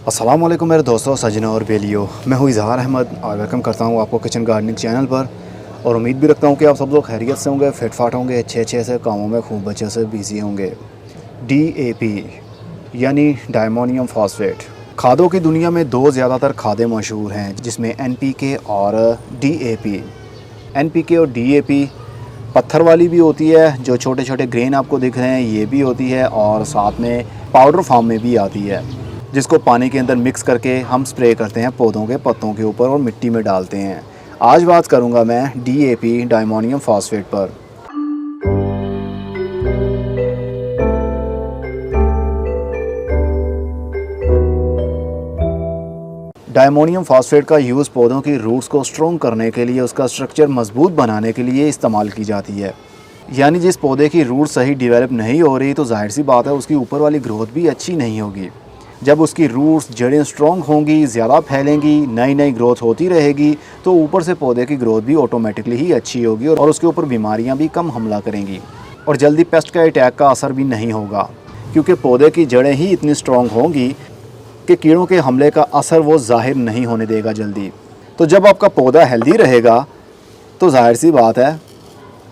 अस्सलाम वालेकुम मेरे दोस्तों, सजनों और बेलियो। मैं हूँ इज़हार अहमद और वेलकम करता हूँ आपको किचन गार्डनिंग चैनल पर। और उम्मीद भी रखता हूँ कि आप सब लोग खैरियत से होंगे, फिट फाट होंगे, अच्छे से कामों में खूब अच्छे से बिजी होंगे। DAP यानी डायमोनियम फॉस्फेट। खादों की दुनिया में दो ज़्यादातर खादें मशहूर हैं, जिसमें NPK और DAP। NPK और DAP पत्थर वाली भी होती है, जो छोटे छोटे ग्रेन आपको दिख रहे हैं ये भी होती है, और साथ में पाउडर फॉर्म में भी आती है, जिसको पानी के अंदर मिक्स करके हम स्प्रे करते हैं पौधों के पत्तों के ऊपर और मिट्टी में डालते हैं। आज बात करूंगा मैं DAP डायमोनियम फॉस्फेट पर। डायमोनियम फॉस्फेट का यूज़ पौधों की रूट्स को स्ट्रॉन्ग करने के लिए, उसका स्ट्रक्चर मजबूत बनाने के लिए इस्तेमाल की जाती है। यानी जिस पौधे की रूट सही डेवलप नहीं हो रही तो जाहिर सी बात है उसकी ऊपर वाली ग्रोथ भी अच्छी नहीं होगी। जब उसकी रूट्स जड़ें स्ट्रॉन्ग होंगी, ज़्यादा फैलेंगी, नई नई ग्रोथ होती रहेगी, तो ऊपर से पौधे की ग्रोथ भी ऑटोमेटिकली ही अच्छी होगी और उसके ऊपर बीमारियां भी कम हमला करेंगी और जल्दी पेस्ट का अटैक का असर भी नहीं होगा, क्योंकि पौधे की जड़ें ही इतनी स्ट्रॉन्ग होंगी कि कीड़ों के हमले का असर वो जाहिर नहीं होने देगा जल्दी। तो जब आपका पौधा हेल्दी रहेगा तो जाहिर सी बात है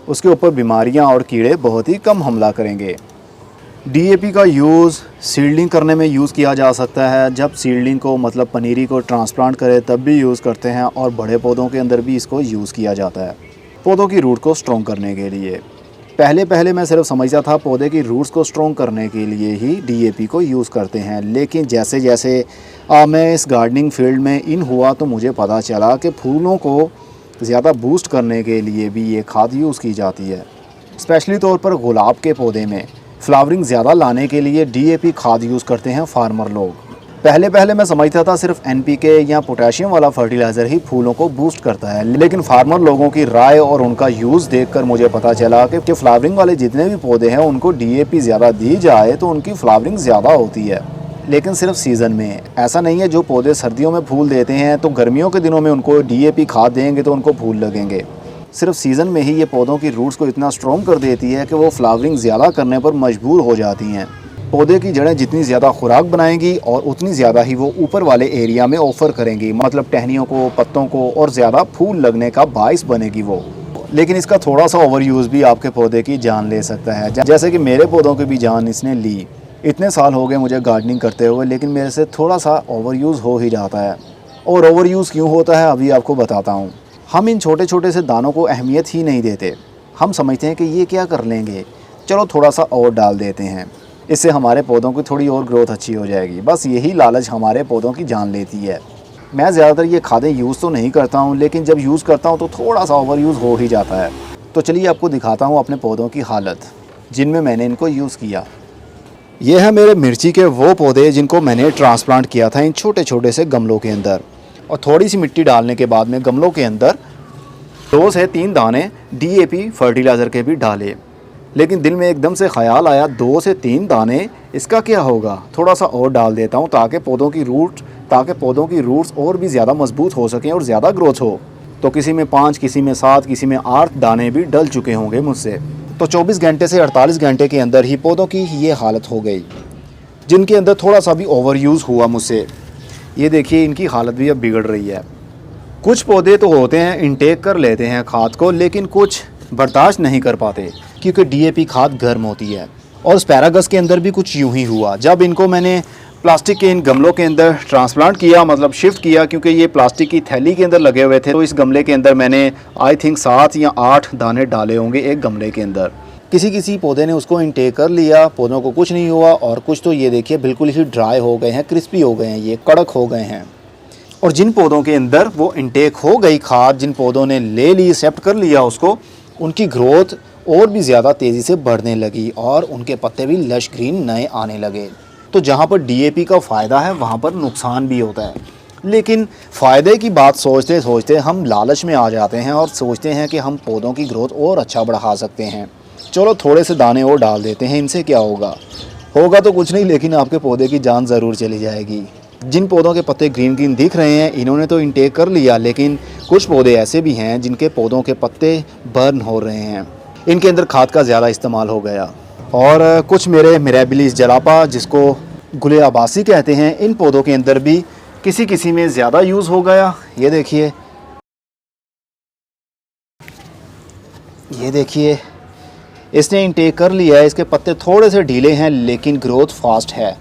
उसके ऊपर बीमारियां और कीड़े बहुत ही कम हमला करेंगे। DAP का यूज़ सीडलिंग करने में यूज़ किया जा सकता है। जब सीडलिंग को मतलब पनीरी को ट्रांसप्लांट करें तब भी यूज़ करते हैं, और बड़े पौधों के अंदर भी इसको यूज़ किया जाता है पौधों की रूट को स्ट्रॉन्ग करने के लिए। पहले मैं सिर्फ समझता था पौधे की रूट्स को स्ट्रॉन्ग करने के लिए ही DAP को यूज़ करते हैं, लेकिन जैसे जैसे मैं इस गार्डनिंग फील्ड में इन हुआ तो मुझे पता चला कि फूलों को ज़्यादा बूस्ट करने के लिए भी ये खाद यूज़ की जाती है। स्पेशली तौर पर गुलाब के पौधे में फ्लावरिंग ज़्यादा लाने के लिए DAP खाद यूज़ करते हैं फार्मर लोग। पहले मैं समझता था सिर्फ NPK या पोटेशियम वाला फर्टिलाइज़र ही फूलों को बूस्ट करता है, लेकिन फार्मर लोगों की राय और उनका यूज़ देखकर मुझे पता चला कि फ्लावरिंग वाले जितने भी पौधे हैं उनको DAP ज़्यादा दी जाए तो उनकी फ्लावरिंग ज़्यादा होती है, लेकिन सिर्फ सीज़न में। ऐसा नहीं है जो पौधे सर्दियों में फूल देते हैं तो गर्मियों के दिनों में उनको DAP खाद देंगे तो उनको फूल लगेंगे। सिर्फ सीज़न में ही ये पौधों की रूट्स को इतना स्ट्रॉन्ग कर देती है कि वो फ्लावरिंग ज़्यादा करने पर मजबूर हो जाती हैं। पौधे की जड़ें जितनी ज़्यादा खुराक बनाएंगी और उतनी ज़्यादा ही वो ऊपर वाले एरिया में ऑफर करेंगी, मतलब टहनियों को, पत्तों को, और ज़्यादा फूल लगने का बाइस बनेगी वो। लेकिन इसका थोड़ा सा ओवर यूज़ भी आपके पौधे की जान ले सकता है, जैसे कि मेरे पौधों की भी जान इसने ली। इतने साल हो गए मुझे गार्डनिंग करते हुए, लेकिन मेरे से थोड़ा सा ओवर यूज़ हो ही जाता है। और ओवर यूज़ क्यों होता है अभी आपको बताता हूँ। हम इन छोटे छोटे से दानों को अहमियत ही नहीं देते। हम समझते हैं कि ये क्या कर लेंगे, चलो थोड़ा सा और डाल देते हैं, इससे हमारे पौधों की थोड़ी और ग्रोथ अच्छी हो जाएगी। बस यही लालच हमारे पौधों की जान लेती है। मैं ज़्यादातर ये खादें यूज़ तो नहीं करता हूँ, लेकिन जब यूज़ करता हूँ तो थोड़ा सा ओवर यूज़ हो ही जाता है। तो चलिए आपको दिखाता हूँ अपने पौधों की हालत जिनमें मैंने इनको यूज़ किया। ये है मेरे मिर्ची के वो पौधे जिनको मैंने ट्रांसप्लांट किया था इन छोटे छोटे से गमलों के अंदर, और थोड़ी सी मिट्टी डालने के बाद में गमलों के अंदर 2 से 3 दाने DAP फर्टिलाइज़र के भी डाले। लेकिन दिल में एकदम से ख्याल आया 2 से 3 दाने इसका क्या होगा, थोड़ा सा और डाल देता हूँ ताकि पौधों की रूट्स और भी ज़्यादा मजबूत हो सकें और ज़्यादा ग्रोथ हो। तो किसी में 5, किसी में 7, किसी में 8 दाने भी डल चुके होंगे मुझसे। तो 24 घंटे से 48 घंटे के अंदर ही पौधों की ये हालत हो गई, जिनके अंदर थोड़ा सा भी ओवर यूज़ हुआ मुझसे। ये देखिए इनकी हालत भी अब बिगड़ रही है। कुछ पौधे तो होते हैं इनटेक कर लेते हैं खाद को, लेकिन कुछ बर्दाश्त नहीं कर पाते क्योंकि DAP खाद गर्म होती है। और एस्पैरागस के अंदर भी कुछ यूं ही हुआ। जब इनको मैंने प्लास्टिक के इन गमलों के अंदर ट्रांसप्लांट किया, मतलब शिफ्ट किया, क्योंकि ये प्लास्टिक की थैली के अंदर लगे हुए थे, तो इस गमले के अंदर मैंने आई थिंक 7 या 8 दाने डाले होंगे एक गमले के अंदर। किसी पौधे ने उसको इनटेक कर लिया, पौधों को कुछ नहीं हुआ, और कुछ तो ये देखिए बिल्कुल ही ड्राई हो गए हैं, क्रिस्पी हो गए हैं, ये कड़क हो गए हैं। और जिन पौधों के अंदर वो इनटेक हो गई खाद, जिन पौधों ने ले ली, एक्सेप्ट कर लिया उसको, उनकी ग्रोथ और भी ज़्यादा तेज़ी से बढ़ने लगी और उनके पत्ते भी लश ग्रीन नए आने लगे। तो जहाँ पर DAP का फ़ायदा है वहाँ पर नुकसान भी होता है, लेकिन फ़ायदे की बात सोचते सोचते हम लालच में आ जाते हैं और सोचते हैं कि हम पौधों की ग्रोथ और अच्छा बढ़ा सकते हैं। चलो थोड़े से दाने और डाल देते हैं, इनसे क्या होगा तो कुछ नहीं, लेकिन आपके पौधे की जान ज़रूर चली जाएगी। जिन पौधों के पत्ते ग्रीन ग्रीन दिख रहे हैं इन्होंने तो इनटेक कर लिया, लेकिन कुछ पौधे ऐसे भी हैं जिनके पौधों के पत्ते बर्न हो रहे हैं, इनके अंदर खाद का ज़्यादा इस्तेमाल हो गया। और कुछ मेरे मिराबिलिस जलापा, जिसको गुले आबासी कहते हैं। इन पौधों के अंदर भी किसी किसी में ज़्यादा यूज़ हो गया। ये देखिए इसने इनटेक कर लिया है। इसके पत्ते थोड़े से ढीले हैं लेकिन ग्रोथ फास्ट है।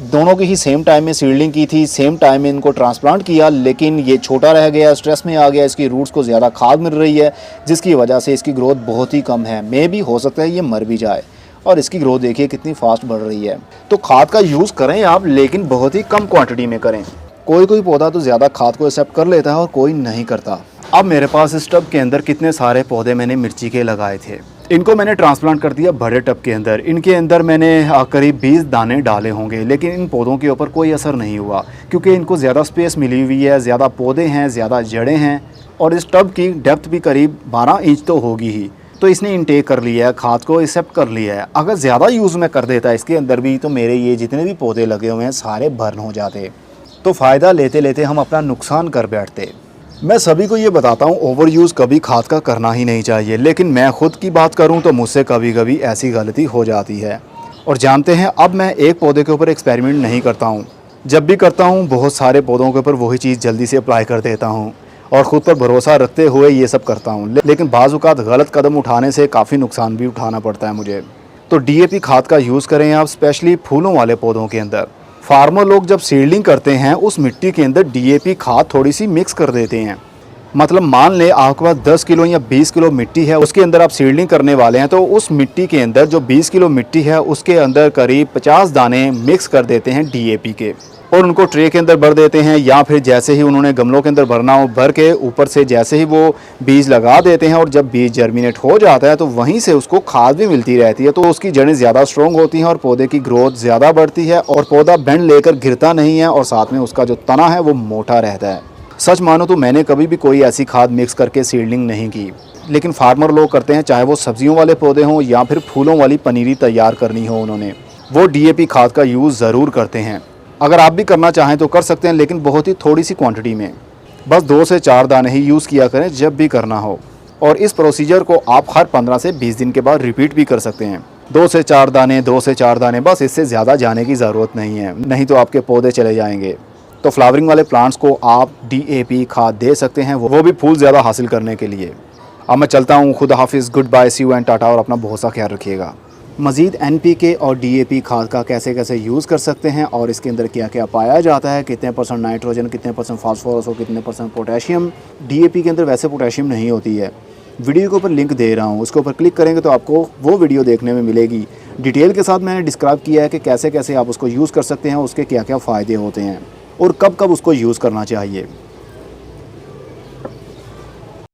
दोनों की ही सेम टाइम में सीडलिंग की थी, सेम टाइम में इनको ट्रांसप्लांट किया, लेकिन ये छोटा रह गया, स्ट्रेस में आ गया। इसकी रूट्स को ज़्यादा खाद मिल रही है जिसकी वजह से इसकी ग्रोथ बहुत ही कम है। मे भी हो सकता है ये मर भी जाए। और इसकी ग्रोथ देखिए कितनी फास्ट बढ़ रही है। तो खाद का यूज़ करें आप, लेकिन बहुत ही कम क्वांटिटी में करें। कोई पौधा तो ज़्यादा खाद को एक्सेप्ट कर लेता है और कोई नहीं करता। अब मेरे पास इस टब के अंदर कितने सारे पौधे मैंने मिर्ची के लगाए थे। इनको मैंने ट्रांसप्लांट कर दिया बड़े टब के अंदर। इनके अंदर मैंने करीब 20 दाने डाले होंगे, लेकिन इन पौधों के ऊपर कोई असर नहीं हुआ क्योंकि इनको ज़्यादा स्पेस मिली हुई है, ज़्यादा पौधे हैं, ज़्यादा जड़ें हैं और इस टब की डेप्थ भी करीब 12 इंच तो होगी ही। तो इसने इनटेक कर लिया है, खाद को एक्सेप्ट कर लिया है। अगर ज़्यादा यूज़ में कर देता इसके अंदर भी तो मेरे ये जितने भी पौधे लगे हुए हैं सारे बर्न हो जाते। तो फ़ायदा लेते लेते हम अपना नुकसान कर बैठते। मैं सभी को ये बताता हूँ ओवर यूज़ कभी खाद का करना ही नहीं चाहिए, लेकिन मैं ख़ुद की बात करूँ तो मुझसे कभी कभी ऐसी गलती हो जाती है। और जानते हैं अब मैं एक पौधे के ऊपर एक्सपेरिमेंट नहीं करता हूँ। जब भी करता हूँ बहुत सारे पौधों के ऊपर वही चीज़ जल्दी से अप्लाई कर देता हूँ और ख़ुद पर भरोसा रखते हुए ये सब करता हूँ, लेकिन बाज़ औक़ात गलत कदम उठाने से काफ़ी नुकसान भी उठाना पड़ता है मुझे। तो DAP खाद का यूज़ करें आप, स्पेशली फूलों वाले पौधों के अंदर। फार्मर लोग जब सीडलिंग करते हैं उस मिट्टी के अंदर DAP खाद थोड़ी सी मिक्स कर देते हैं। मतलब मान ले आपके पास 10 किलो या 20 किलो मिट्टी है, उसके अंदर आप सीडलिंग करने वाले हैं, तो उस मिट्टी के अंदर जो 20 किलो मिट्टी है उसके अंदर करीब 50 दाने मिक्स कर देते हैं DAP के और उनको ट्रे के अंदर भर देते हैं, या फिर जैसे ही उन्होंने गमलों के अंदर भरना हो भर के ऊपर से जैसे ही वो बीज लगा देते हैं और जब बीज जर्मिनेट हो जाता है तो वहीं से उसको खाद भी मिलती रहती है। तो उसकी जड़ें ज़्यादा स्ट्रॉन्ग होती हैं और पौधे की ग्रोथ ज़्यादा बढ़ती है और पौधा बेंड लेकर गिरता नहीं है और साथ में उसका जो तना है वो मोटा रहता है। सच मानो तो मैंने कभी भी कोई ऐसी खाद मिक्स करके सीडलिंग नहीं की, लेकिन फार्मर लोग करते हैं, चाहे वो सब्जियों वाले पौधे हों या फिर फूलों वाली पनीरी तैयार करनी हो उन्होंने, वो DAP खाद का यूज़ ज़रूर करते हैं। अगर आप भी करना चाहें तो कर सकते हैं, लेकिन बहुत ही थोड़ी सी क्वांटिटी में, बस 2 से 4 दाने ही यूज़ किया करें जब भी करना हो। और इस प्रोसीजर को आप हर 15 से 20 दिन के बाद रिपीट भी कर सकते हैं। 2 से 4 दाने, 2 से 4 दाने, बस इससे ज़्यादा जाने की ज़रूरत नहीं है, नहीं तो आपके पौधे चले जाएंगे। तो फ्लावरिंग वाले प्लांट्स को आप DAP खाद दे सकते हैं, वो भी फूल ज़्यादा हासिल करने के लिए। अब मैं चलता हूँ, खुदा हाफिज़, good bye, see you and tata, और अपना बहुत सा ख्याल रखिएगा। मज़ीद NPK और DAP खाद का कैसे कैसे यूज़ कर सकते हैं और इसके अंदर क्या क्या पाया जाता है, कितने % नाइट्रोजन, कितने % फास्फोरस और कितने % पोटेशियम। DAP के अंदर वैसे पोटेशियम नहीं होती है। वीडियो के ऊपर लिंक दे रहा हूँ, उसके ऊपर क्लिक करेंगे तो आपको वो वीडियो देखने में मिलेगी। डिटेल के साथ मैंने डिस्क्राइब किया है कि कैसे कैसे आप उसको यूज़ कर सकते हैं, उसके क्या क्या फ़ायदे होते हैं और कब कब उसको यूज़ करना चाहिए।